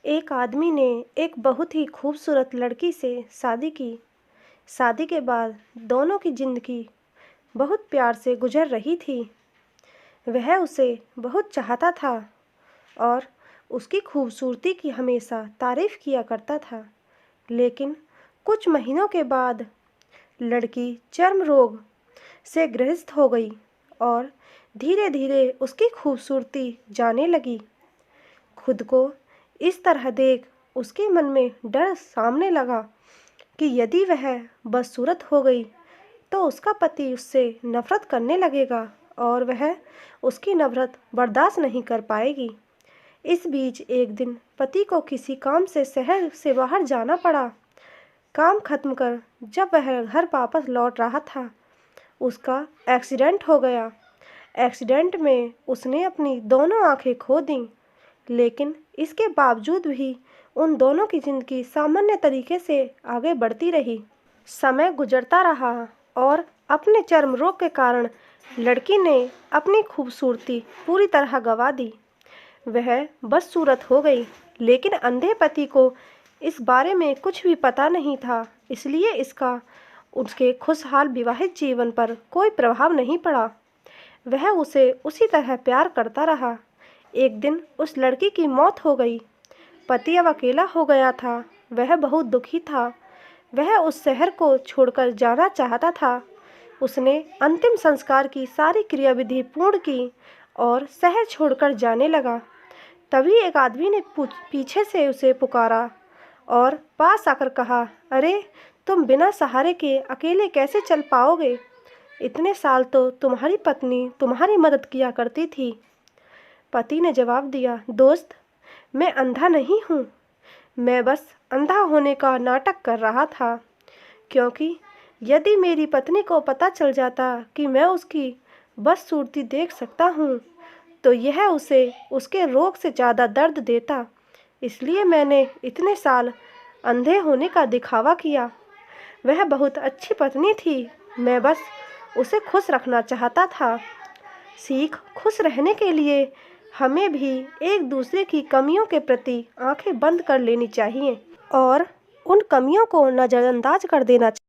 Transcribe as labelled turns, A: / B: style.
A: एक आदमी ने एक बहुत ही खूबसूरत लड़की से शादी की। शादी के बाद दोनों की ज़िंदगी बहुत प्यार से गुजर रही थी। वह उसे बहुत चाहता था और उसकी खूबसूरती की हमेशा तारीफ़ किया करता था। लेकिन कुछ महीनों के बाद लड़की चर्म रोग से ग्रसित हो गई और धीरे धीरे उसकी खूबसूरती जाने लगी। खुद को इस तरह देख उसके मन में डर सामने लगा कि यदि वह बदसूरत हो गई तो उसका पति उससे नफ़रत करने लगेगा और वह उसकी नफ़रत बर्दाश्त नहीं कर पाएगी। इस बीच एक दिन पति को किसी काम से शहर से बाहर जाना पड़ा। काम खत्म कर जब वह घर वापस लौट रहा था, उसका एक्सीडेंट हो गया। एक्सीडेंट में उसने अपनी दोनों आंखें खो दीं, लेकिन इसके बावजूद भी उन दोनों की ज़िंदगी सामान्य तरीके से आगे बढ़ती रही। समय गुजरता रहा और अपने चर्म रोग के कारण लड़की ने अपनी खूबसूरती पूरी तरह गंवा दी। वह बदसूरत हो गई, लेकिन अंधे पति को इस बारे में कुछ भी पता नहीं था, इसलिए इसका उसके खुशहाल विवाहित जीवन पर कोई प्रभाव नहीं पड़ा। वह उसे उसी तरह प्यार करता रहा। एक दिन उस लड़की की मौत हो गई। पति अब अकेला हो गया था। वह बहुत दुखी था। वह उस शहर को छोड़कर जाना चाहता था। उसने अंतिम संस्कार की सारी क्रियाविधि पूर्ण की और शहर छोड़कर जाने लगा। तभी एक आदमी ने पीछे से उसे पुकारा और पास आकर कहा, अरे तुम बिना सहारे के अकेले कैसे चल पाओगे? इतने साल तो तुम्हारी पत्नी तुम्हारी मदद किया करती थी। पति ने जवाब दिया, दोस्त, मैं अंधा नहीं हूँ। मैं बस अंधा होने का नाटक कर रहा था, क्योंकि यदि मेरी पत्नी को पता चल जाता कि मैं उसकी बदसूरती देख सकता हूँ तो यह उसे उसके रोग से ज़्यादा दर्द देता। इसलिए मैंने इतने साल अंधे होने का दिखावा किया। वह बहुत अच्छी पत्नी थी। मैं बस उसे खुश रखना चाहता था। सीख, खुश रहने के लिए हमें भी एक दूसरे की कमियों के प्रति आंखें बंद कर लेनी चाहिए और उन कमियों को नज़रअंदाज कर देना चाहिए।